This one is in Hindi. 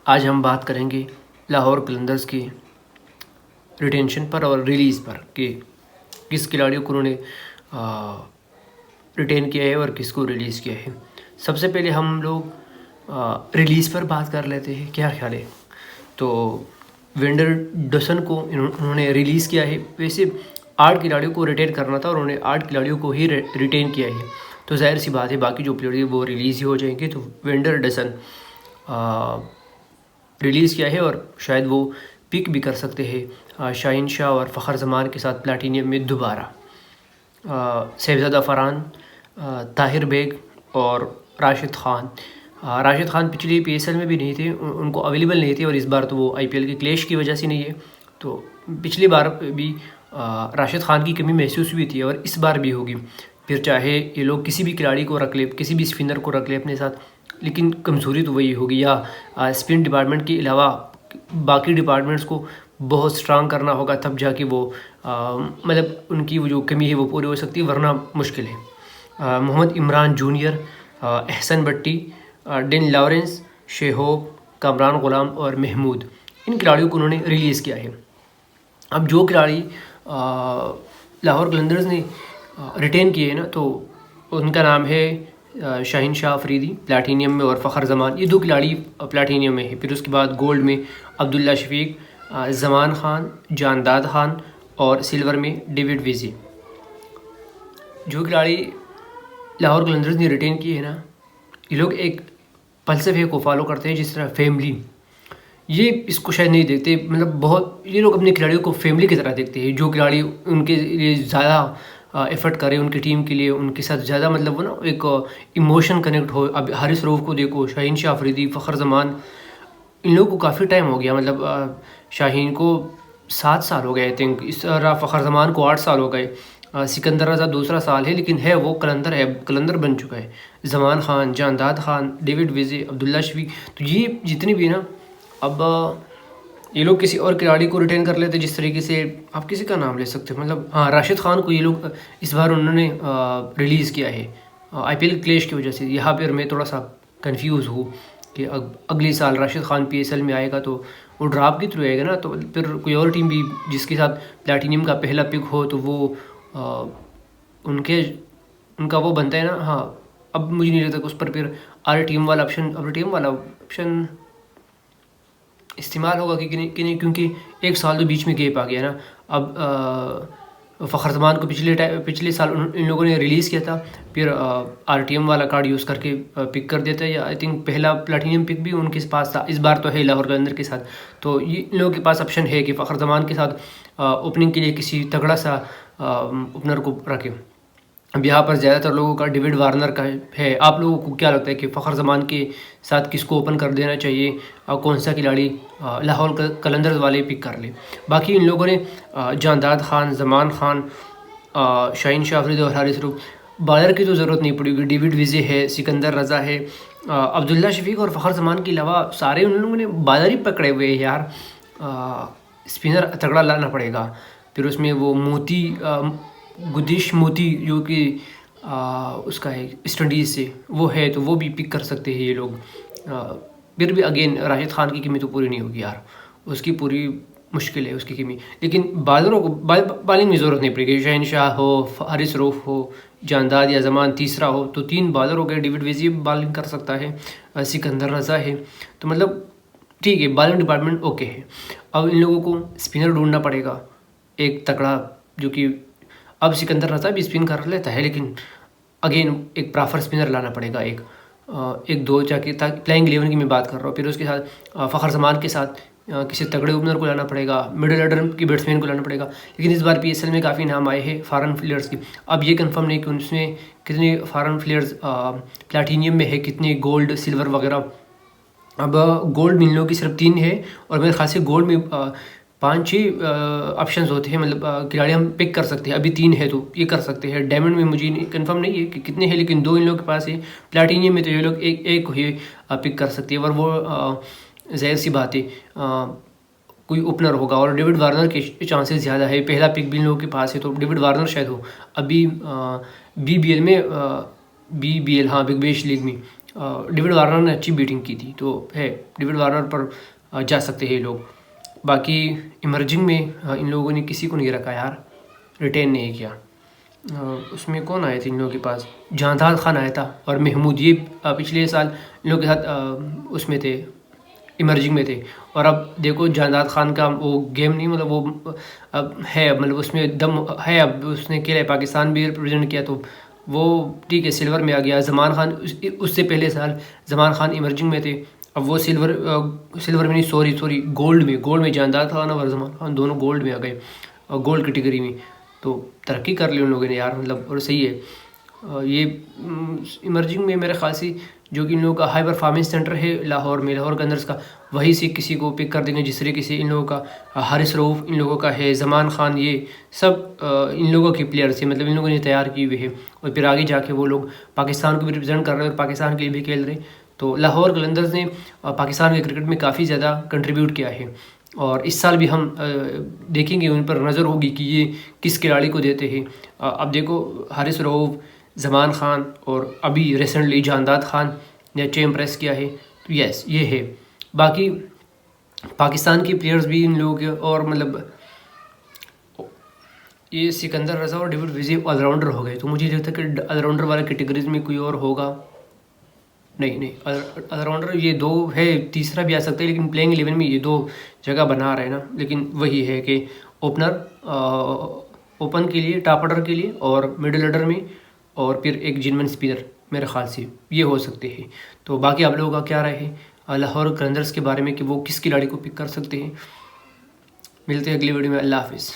आज हम बात करेंगे लाहौर कलंदर्स की रिटेंशन पर और रिलीज़ पर कि किस खिलाड़ियों को उन्होंने रिटेन किया है और किसको रिलीज़ किया है। सबसे पहले हम लोग रिलीज़ पर बात कर लेते हैं, क्या ख्याल है। तो वेंडर डसन को उन्होंने रिलीज़ किया है। वैसे 8 खिलाड़ियों को रिटेन करना था और उन्होंने 8 खिलाड़ियों को ही रिटेन किया है, तो जाहिर सी बात है बाकी जो प्लेयर वो रिलीज़ ही हो जाएंगे। तो वेंडर डसन रिलीज़ किया है और शायद वो पिक भी कर सकते हैं शाहीन शाह और फ़खर जमान के साथ प्लैटिनियम में दोबारा। सैफज़ादा फरहान, ताहिर बेग और राशिद ख़ान पिछली PSL में भी नहीं थे, उनको अवेलेबल नहीं थे और इस बार तो वो IPL के क्लैश की वजह से नहीं है। तो पिछली बार भी राशिद ख़ान की कमी महसूस हुई थी और इस बार भी होगी। फिर चाहे ये लोग किसी भी खिलाड़ी को रख ले, किसी भी स्पिनर को रख ले अपने साथ, लेकिन कमज़ोरी तो वही होगी। या स्पिन डिपार्टमेंट के अलावा बाकी डिपार्टमेंट्स को बहुत स्ट्रांग करना होगा, तब जाके वो मतलब उनकी वो जो कमी है वो पूरी हो सकती है, वरना मुश्किल है। मोहम्मद इमरान जूनियर, एहसन भट्टी, डेन लॉरेंस, शेहोब, कामरान गुलाम और महमूद, इन खिलाड़ियों को उन्होंने रिलीज़ किया है। अब जो खिलाड़ी लाहौर कलंदर्स ने रिटेन किए हैं ना, तो उनका नाम है शाहीन शाह अफरीदी प्लैटिनियम में और फ़खर जमान, ये 2 खिलाड़ी प्लैटिनियम में है। फिर उसके बाद गोल्ड में अब्दुल्ला शफीक, जमान खान, जानदाद खान और सिल्वर में डेविड विजी। जो खिलाड़ी लाहौर कलंदर्स ने रिटेन किए हैं ना, ये लोग एक फ़लसफ़े को फॉलो करते हैं जिस तरह फैमिली, ये इसको शायद नहीं देखते। मतलब बहुत ये लोग अपने खिलाड़ियों को फैमिली की तरह देखते हैं। जो खिलाड़ी उनके लिए ज़्यादा एफर्ट करे, उनकी टीम के लिए, उनके साथ ज़्यादा मतलब वो ना एक इमोशन कनेक्ट हो। अब हारिस रऊफ़ को देखो, शाहीन शाह अफरीदी, फ़खर जमान, इन लोगों को काफ़ी टाइम हो गया। मतलब शाहीन को 7 साल हो गए आई थिंक, इस तरह फ़खर जमान को 8 साल हो गए। सिकंदर रज़ा दूसरा साल है, लेकिन है वो कलंदर बन चुका है। जमान खान, जानदाद खान, डेविड विजी, अब्दुल्ला शफीक, तो ये जितने भी ना, अब ये लोग किसी और खिलाड़ी को रिटेन कर लेते जिस तरीके से आप किसी का नाम ले सकते हो। मतलब हाँ, राशिद ख़ान को ये लोग इस बार उन्होंने रिलीज़ किया है IPL क्लैश की वजह से। यहाँ पर मैं थोड़ा सा कंफ्यूज हूँ कि अगले साल राशिद ख़ान PSL में आएगा तो वो ड्राफ्ट के थ्रू आएगा ना, तो फिर कोई और टीम भी जिसके साथ प्लैटिनियम का पहला पिक हो तो वो उनका वो बनता है ना। हाँ, अब मुझे नहीं लगता कि उस पर फिर RTM वाला ऑप्शन इस्तेमाल होगा कि नहीं, क्योंकि 1 साल तो बीच में गैप आ गया ना। अब फ़खर जमान को पिछले साल इन लोगों ने रिलीज़ किया था, फिर RTM वाला कार्ड यूज़ करके पिक कर देता है। या आई थिंक पहला प्लैटिनियम पिक भी उनके पास था, इस बार तो है लाहौर कलंदर के साथ। तो ये इन लोगों के पास ऑप्शन है कि फ़खर जमान के साथ ओपनिंग के लिए किसी तगड़ा सा ओपनर को रखें। अब यहाँ पर ज़्यादातर लोगों का डेविड वार्नर का है। आप लोगों को क्या लगता है कि फ़खर जमान के साथ किसको ओपन कर देना चाहिए और कौन सा खिलाड़ी लाहौर कलंदर्स वाले पिक कर ले। बाकी इन लोगों ने जानदाद खान, जमान खान, शाहीन शाह अफरीदी और हारिस रऊफ़, बॉलर की तो ज़रूरत नहीं पड़ेगी। डेविड विजी है, सिकंदर रज़ा है, अब्दुल्ला शफीक और फ़खर जमान के अलावा सारे उन लोगों ने बॉलर ही पकड़े हुए हैं यार। स्पिनर तगड़ा लाना पड़ेगा। फिर उसमें वो गुदिश मोती जो कि उसका है ईस्ट इंडीज़ से, वो है, तो वो भी पिक कर सकते हैं ये लोग। फिर भी अगेन राशिद ख़ान की कमी तो पूरी नहीं होगी यार, उसकी पूरी मुश्किल है उसकी कमी। लेकिन बॉलरों को बॉलिंग में ज़रूरत नहीं पड़ेगी। शाहीन शाह हो, हारिस रऊफ़ हो, जानदाद या जमान तीसरा हो, तो 3 बॉलर हो गए। डेविड विजी बॉलिंग कर सकता है, सिकंदर रज़ा है, तो मतलब ठीक है, बॉलिंग डिपार्टमेंट ओके है। अब इन लोगों को स्पिनर ढूंढना पड़ेगा एक तगड़ा, जो कि अब सिकंदर रज़ा भी स्पिन कर लेता है, लेकिन अगेन एक प्रॉपर स्पिनर लाना पड़ेगा। एक दो जाके प्लेइंग 11 की मैं बात कर रहा हूँ। फिर उसके साथ फ़खर जमान के साथ किसी तगड़े ओपनर को लाना पड़ेगा, मिडिल ऑर्डर की बैट्समैन को लाना पड़ेगा। लेकिन इस बार PSL में काफ़ी नाम आए हैं फॉरेन प्लेयर्स की। अब ये कंफर्म नहीं कि उसमें कितने फॉरेन प्लेयर्स प्लैटिनियम में है, कितने गोल्ड, सिल्वर वगैरह। अब गोल्ड में इन लोगों की सिर्फ 3 है और मेरे ख्याल से गोल्ड में 5-6 ऑप्शंस होते हैं, मतलब खिलाड़ी हम पिक कर सकते हैं। अभी 3 है तो ये कर सकते हैं। डायमंड में मुझे कंफर्म नहीं है कि कितने हैं, लेकिन 2 इन लोगों के पास है। प्लैटिनियम में तो ये लोग एक ही पिक कर सकते हैं, और वो जाहिर सी बात है कोई ओपनर होगा। और डेविड वार्नर के चांसेस ज़्यादा है, पहला पिक भी इन लोगों के पास है, तो डेविड वार्नर शायद हो। अभी BBL में BBL, हाँ, बिग बैश लीग में डेविड वार्नर ने अच्छी बैटिंग की थी, तो है डेविड वार्नर पर जा सकते हैं ये लोग। बाकी इमर्जिंग में इन लोगों ने किसी को नहीं रखा यार, रिटेन नहीं किया। उसमें कौन आए थे इन लोगों के पास, जहांदाद खान आया था और महमूद, ये पिछले साल इन लोगों के साथ उसमें थे, इमर्जिंग में थे। और अब देखो जहांदाद खान का वो गेम नहीं, मतलब वो अब है, मतलब उसमें दम है, अब उसने खेला है, पाकिस्तान भी रिप्रेजेंट किया, तो वो ठीक है सिल्वर में आ गया। जमान खान उससे पहले साल जमान खान इमर्जिंग में थे, अब वो सिल्वर में नहीं, सॉरी गोल्ड में जहांदाद खान और जमान खान दोनों गोल्ड में आ गए, गोल्ड कैटेगरी में। तो तरक्की कर ली उन लोगों ने यार, मतलब और सही है। ये इमर्जिंग में मेरे ख्याल से जो कि इन लोगों का हाई परफॉर्मेंस सेंटर है लाहौर गंदर्स का, वहीं से किसी को पिक कर देंगे, जिस तरीके से इन लोगों का हारिस रऊफ़ इन लोगों का है, जमान खान, ये सब इन लोगों के प्लेयर्स हैं, मतलब इन लोगों ने तैयार किए हुए हैं। और फिर आगे जाके वो लोग पाकिस्तान को भी रिप्रेजेंट कर रहे हैं और पाकिस्तान के लिए भी खेल रहे हैं। तो लाहौर कलंदर्स ने पाकिस्तान के क्रिकेट में काफ़ी ज़्यादा कंट्रीब्यूट किया है, और इस साल भी हम देखेंगे, उन पर नज़र होगी कि ये किस खिलाड़ी को देते हैं। अब देखो हारिस रऊफ़, जमान खान और अभी रिसेंटली जहांदाद खान ने अच्छे इम्प्रेस किया है, तो यस ये है। बाकी पाकिस्तान के प्लेयर्स भी इन लोगों के, और मतलब ये सिकंदर रज़ा और डेविड विज़ी ऑलराउंडर हो गए, तो मुझे लगता है कि ऑलराउंडर वाले कैटेगरीज में कोई और होगा नहीं, ऑलराउंडर ये दो है, तीसरा भी आ सकता है, लेकिन प्लेइंग 11 में ये दो जगह बना रहे हैं ना। लेकिन वही है कि ओपन के लिए, टॉप ऑर्डर के लिए और मिडिल ऑर्डर में, और फिर एक जिनमन स्पिनर, मेरे ख्याल से ये हो सकते हैं। तो बाकी आप लोगों का क्या राय है लाहौर कलंदर्स के बारे में कि वो किस खिलाड़ी को पिक कर सकते हैं। मिलते हैं अगली वीडियो में, अल्लाह हाफिज़।